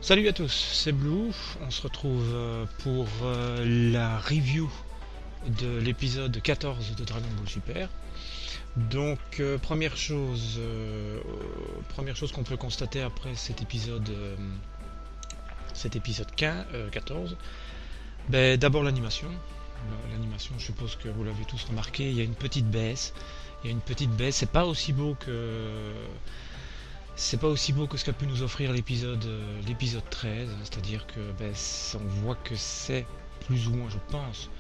Salut à tous, c'est Blue. On se retrouve pour la review de l'épisode 14 de Dragon Ball Super. Donc première chose qu'on peut constater après cet épisode 15, 14, d'abord l'animation. L'animation, je suppose que vous l'avez tous remarqué, il y a une petite baisse. Il y a une petite baisse, c'est pas aussi beau que ce qu'a pu nous offrir l'épisode 13, c'est-à-dire que on voit que c'est plus ou moins, je pense,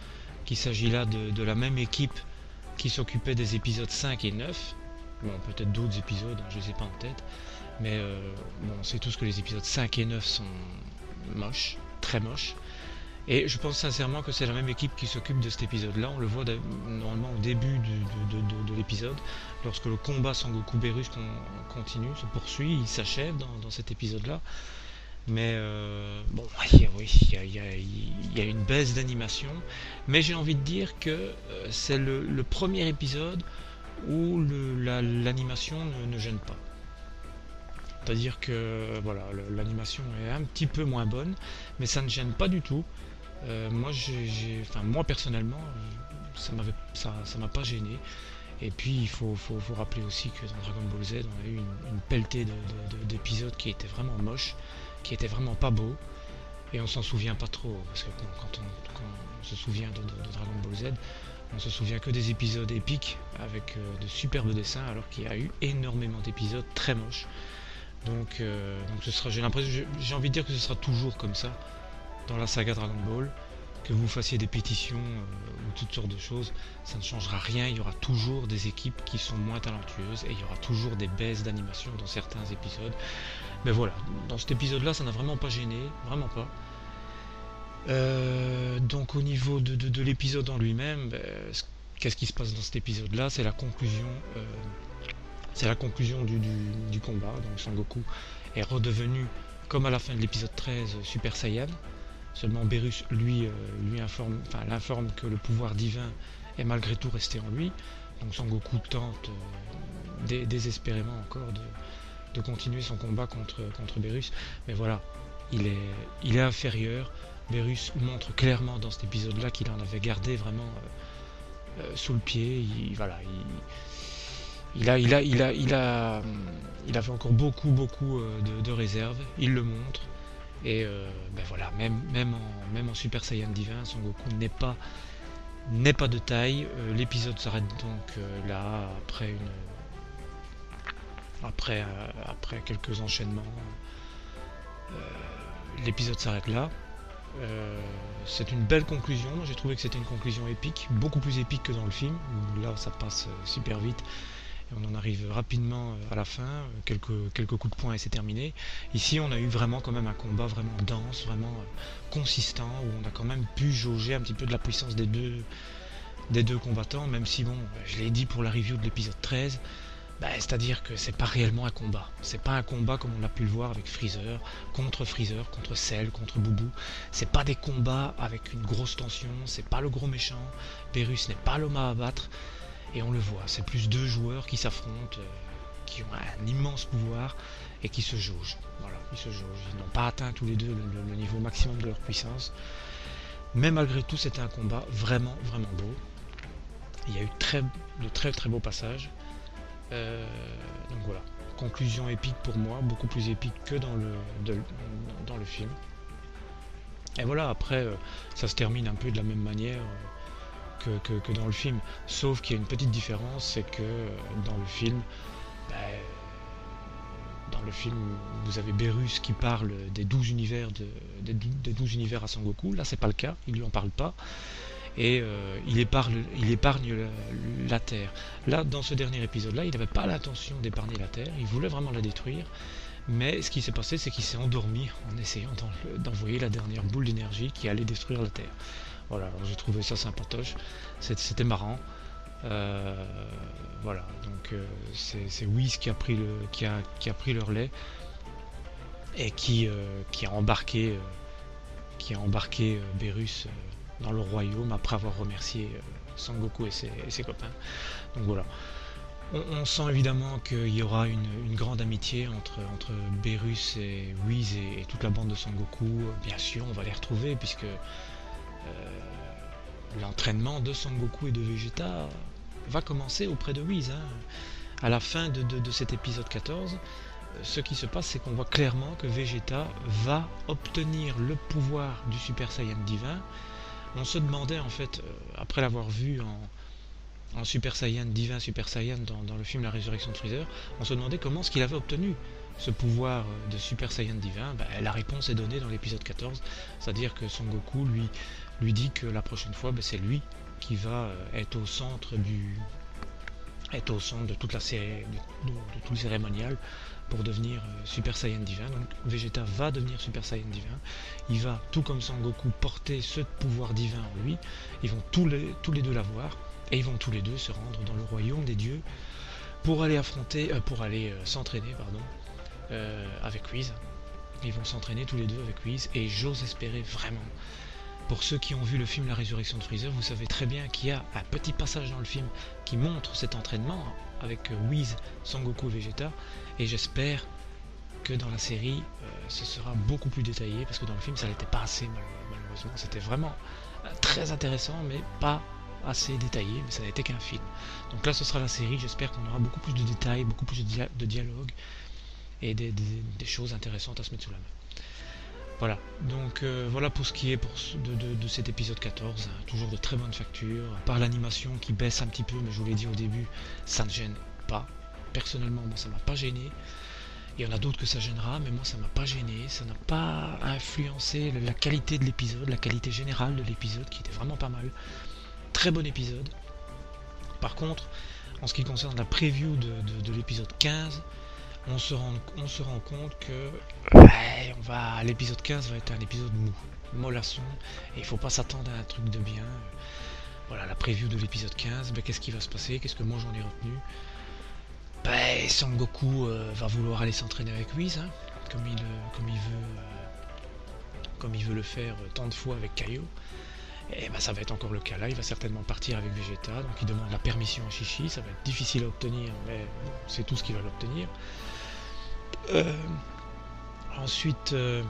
qu'il s'agit là de la même équipe qui s'occupait des épisodes 5 et 9. Bon, peut-être d'autres épisodes, je les ai pas en tête, mais bon, on sait tous que les épisodes 5 et 9 sont moches, très moches. Et je pense sincèrement que c'est la même équipe qui s'occupe de cet épisode-là. On le voit normalement au début de l'épisode, lorsque le combat Sangoku-Beerus continue, se poursuit, il s'achève dans cet épisode-là. Mais bon, oui, il y a une baisse d'animation. Mais j'ai envie de dire que c'est le premier épisode où l'animation ne gêne pas. C'est-à-dire que voilà, l'animation est un petit peu moins bonne, mais ça ne gêne pas du tout. Moi personnellement, ça m'a pas gêné. Et puis faut rappeler aussi que dans Dragon Ball Z, on a eu une pelletée d'épisodes qui étaient vraiment moches, qui étaient vraiment pas beaux, et on s'en souvient pas trop, parce que quand on se souvient de Dragon Ball Z, on se souvient que des épisodes épiques avec de superbes dessins, alors qu'il y a eu énormément d'épisodes très moches. Donc j'ai envie de dire que ce sera toujours comme ça dans la saga Dragon Ball, que vous fassiez des pétitions ou toutes sortes de choses, ça ne changera rien, il y aura toujours des équipes qui sont moins talentueuses et il y aura toujours des baisses d'animation dans certains épisodes. Mais voilà, dans cet épisode-là, ça n'a vraiment pas gêné, vraiment pas. Donc au niveau de l'épisode en lui-même, qu'est-ce qui se passe dans cet épisode-là? C'est la conclusion du combat. Donc Sangoku est redevenu, comme à la fin de l'épisode 13, Super Saiyan. Seulement Beerus l'informe que le pouvoir divin est malgré tout resté en lui. Donc Sangoku tente désespérément encore de continuer son combat contre Beerus. Mais voilà, il est inférieur. Beerus montre clairement dans cet épisode-là qu'il en avait gardé vraiment sous le pied. Il avait encore beaucoup de réserves. Il le montre. Et voilà, même en Super Saiyan divin, Son Goku n'est pas de taille. L'épisode s'arrête donc là, après quelques enchaînements. L'épisode s'arrête là. C'est une belle conclusion. J'ai trouvé que c'était une conclusion épique, beaucoup plus épique que dans le film. Là, ça passe super vite. Et on en arrive rapidement à la fin, quelques coups de poing et c'est terminé. Ici, on a eu vraiment quand même un combat vraiment dense, vraiment consistant, où on a quand même pu jauger un petit peu de la puissance des deux combattants, même si bon, je l'ai dit pour la review de l'épisode 13, c'est-à-dire que c'est pas réellement un combat. C'est pas un combat comme on a pu le voir avec Freezer, contre Cell, contre Boubou. C'est pas des combats avec une grosse tension, c'est pas le gros méchant. Beerus n'est pas l'homme à abattre. Et on le voit, c'est plus deux joueurs qui s'affrontent, qui ont un immense pouvoir et qui se jaugent. Voilà, ils se jaugent. Ils n'ont pas atteint tous les deux le niveau maximum de leur puissance. Mais malgré tout, c'était un combat vraiment beau. Il y a eu de très beaux passages. Donc voilà, conclusion épique pour moi, beaucoup plus épique que dans le film. Et voilà, après, ça se termine un peu de la même manière. Que dans le film, sauf qu'il y a une petite différence, c'est que dans le film, vous avez Beerus qui parle des 12 univers des 12 univers à Sangoku. Là, c'est pas le cas, il lui en parle pas et il épargne la Terre. Là, dans ce dernier épisode-là, il n'avait pas l'intention d'épargner la Terre, il voulait vraiment la détruire. Mais ce qui s'est passé, c'est qu'il s'est endormi en essayant d'envoyer la dernière boule d'énergie qui allait détruire la Terre. Voilà, j'ai trouvé ça sympatoche, c'était marrant. Voilà, donc c'est Whis qui a pris le relais et qui a embarqué Beerus dans le royaume après avoir remercié Sangoku et ses copains. Donc voilà. On sent évidemment qu'il y aura une grande amitié entre Beerus et Whis et toute la bande de Son Goku. Bien sûr, on va les retrouver puisque l'entraînement de Son Goku et de Vegeta va commencer auprès de Whis. À la fin de cet épisode 14, ce qui se passe, c'est qu'on voit clairement que Vegeta va obtenir le pouvoir du Super Saiyan divin. On se demandait en fait, après l'avoir vu en Super Saiyan divin, Super Saiyan dans le film La Résurrection de Freezer, on se demandait comment est-ce qu'il avait obtenu ce pouvoir de Super Saiyan divin. La réponse est donnée dans l'épisode 14, c'est-à-dire que Son Goku lui dit que la prochaine fois, c'est lui qui va être au centre de toute la série, de tout le cérémonial pour devenir Super Saiyan divin. Donc Vegeta va devenir Super Saiyan divin. Il va, tout comme Son Goku, porter ce pouvoir divin en lui. Ils vont tous les deux l'avoir et ils vont tous les deux se rendre dans le royaume des dieux pour aller s'entraîner avec Whis. Ils vont s'entraîner tous les deux avec Whis et j'ose espérer vraiment. Pour ceux qui ont vu le film La Résurrection de Freezer, vous savez très bien qu'il y a un petit passage dans le film qui montre cet entraînement avec Whis, Son Goku et Vegeta, et j'espère que dans la série ce sera beaucoup plus détaillé parce que dans le film ça n'était pas assez malheureusement. C'était vraiment très intéressant mais pas assez détaillé, mais ça n'était qu'un film. Donc là ce sera la série, j'espère qu'on aura beaucoup plus de détails, beaucoup plus de dialogue et des choses intéressantes à se mettre sous la main. Voilà, donc voilà pour ce qui est de cet épisode 14, toujours de très bonne facture, par l'animation qui baisse un petit peu, mais je vous l'ai dit au début, ça ne gêne pas. Personnellement, moi ça m'a pas gêné. Il y en a d'autres que ça gênera, mais moi ça m'a pas gêné, ça n'a pas influencé la qualité de l'épisode, la qualité générale de l'épisode qui était vraiment pas mal. Très bon épisode. Par contre, en ce qui concerne la preview de l'épisode 15, on se rend compte que l'épisode 15 va être un épisode mollasson, et il faut pas s'attendre à un truc de bien. Voilà, la preview de l'épisode 15, qu'est-ce qui va se passer, qu'est-ce que moi j'en ai retenu. Son Goku va vouloir aller s'entraîner avec Whis, comme il veut le faire tant de fois avec Kaio. Et ça va être encore le cas là, il va certainement partir avec Vegeta, donc il demande la permission à Chi-Chi, ça va être difficile à obtenir, mais c'est tout ce qu'il va l'obtenir. Ensuite, il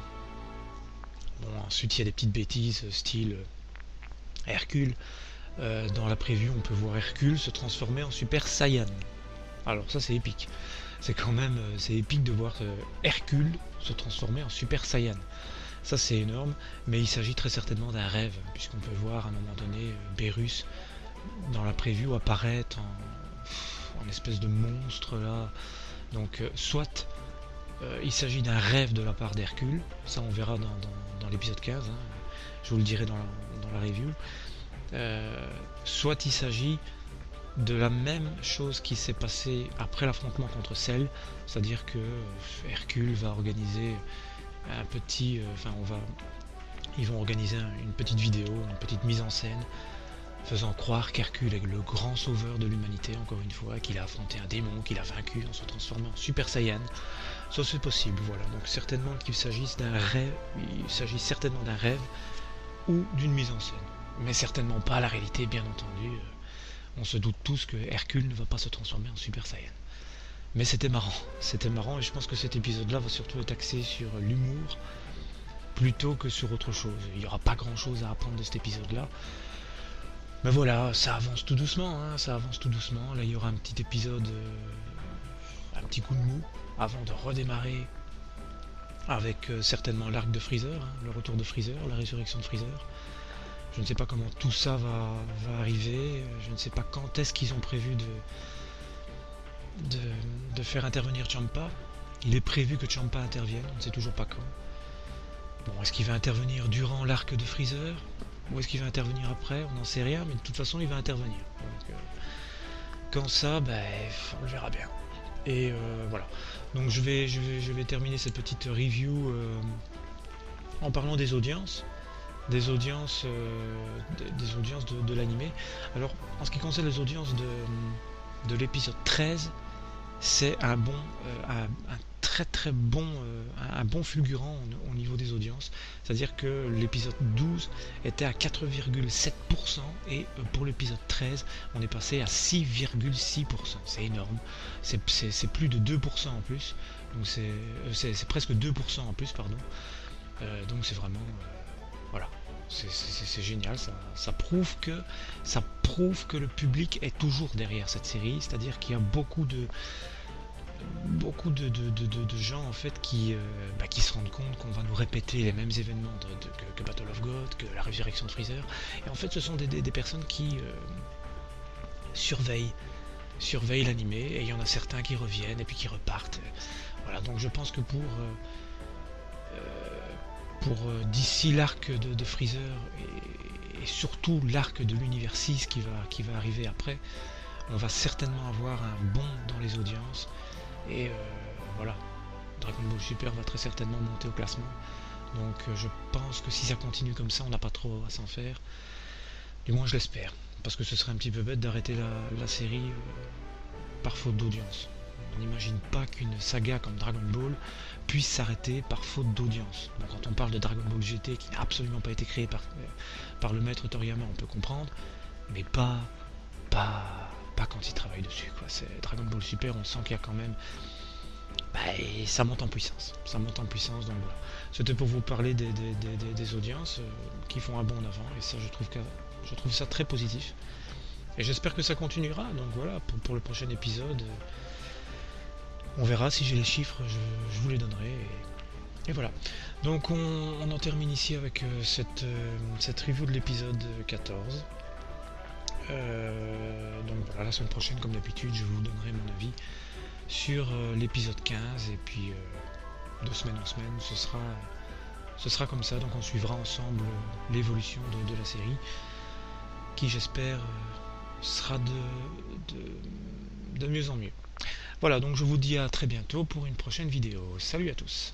y a des petites bêtises, style Hercule. Dans la preview, on peut voir Hercule se transformer en Super Saiyan. Alors ça, c'est épique. C'est épique de voir Hercule se transformer en Super Saiyan. Ça, c'est énorme, mais il s'agit très certainement d'un rêve, puisqu'on peut voir à un moment donné Beerus dans la preview apparaître en espèce de monstre là. Donc, soit il s'agit d'un rêve de la part d'Hercule, ça on verra dans l'épisode 15, je vous le dirai dans la review. Soit il s'agit de la même chose qui s'est passée après l'affrontement contre Cell, c'est-à-dire que Hercule va organiser ils vont organiser une petite vidéo, une petite mise en scène, faisant croire qu'Hercule est le grand sauveur de l'humanité, encore une fois, qu'il a affronté un démon, qu'il a vaincu en se transformant en Super Saiyan. Ça c'est possible, voilà. Donc certainement qu'il s'agisse d'un rêve, ou d'une mise en scène. Mais certainement pas la réalité, bien entendu. On se doute tous que Hercule ne va pas se transformer en Super Saiyan. Mais c'était marrant, et je pense que cet épisode-là va surtout être axé sur l'humour plutôt que sur autre chose. Il n'y aura pas grand-chose à apprendre de cet épisode-là. Mais voilà, ça avance tout doucement, Là, il y aura un petit épisode, un petit coup de mou, avant de redémarrer avec certainement l'arc de Freezer, le retour de Freezer, la résurrection de Freezer. Je ne sais pas comment tout ça va arriver, je ne sais pas quand est-ce qu'ils ont prévu de faire intervenir Champa. Il est prévu que Champa intervienne, on ne sait toujours pas quand. Bon, est-ce qu'il va intervenir durant l'arc de Freezer ou est-ce qu'il va intervenir après? On n'en sait rien, mais de toute façon il va intervenir. Donc, quand ça, on le verra bien. Et voilà. Donc je vais terminer cette petite review en parlant des audiences. Des audiences de l'animé. Alors en ce qui concerne les audiences de l'épisode 13, c'est un très bon, un bon fulgurant au niveau des audiences. C'est-à-dire que l'épisode 12 était à 4,7% et pour l'épisode 13, on est passé à 6,6%. C'est énorme. C'est plus de 2% en plus. Donc c'est presque 2% en plus, pardon. Donc c'est vraiment... voilà. C'est génial, ça prouve que le public est toujours derrière cette série, c'est-à-dire qu'il y a beaucoup de gens en fait qui se rendent compte qu'on va nous répéter les mêmes événements que Battle of God, que la résurrection de Freezer, et en fait ce sont des personnes qui surveillent l'animé, et il y en a certains qui reviennent et puis qui repartent. Voilà, donc je pense que pour d'ici l'arc de Freezer et surtout l'arc de l'univers 6 qui va arriver après, on va certainement avoir un bond dans les audiences et voilà, Dragon Ball Super va très certainement monter au classement, donc je pense que si ça continue comme ça on n'a pas trop à s'en faire, du moins je l'espère, parce que ce serait un petit peu bête d'arrêter la série par faute d'audience. On n'imagine pas qu'une saga comme Dragon Ball puisse s'arrêter par faute d'audience. Bon, quand on parle de Dragon Ball GT qui n'a absolument pas été créé par le maître Toriyama, on peut comprendre, mais pas quand il travaille dessus, quoi. C'est Dragon Ball Super, on sent qu'il y a quand même... ça monte en puissance. Donc voilà. C'était pour vous parler des audiences qui font un bond en avant, et ça je trouve ça très positif. Et j'espère que ça continuera, donc voilà, pour le prochain épisode... on verra, si j'ai les chiffres, je vous les donnerai. Et voilà. Donc on en termine ici avec cette review de l'épisode 14. Donc voilà, la semaine prochaine, comme d'habitude, je vous donnerai mon avis sur l'épisode 15. Et puis de semaine en semaine, ce sera comme ça. Donc on suivra ensemble l'évolution de la série, qui j'espère sera de mieux en mieux. Voilà, donc je vous dis à très bientôt pour une prochaine vidéo. Salut à tous!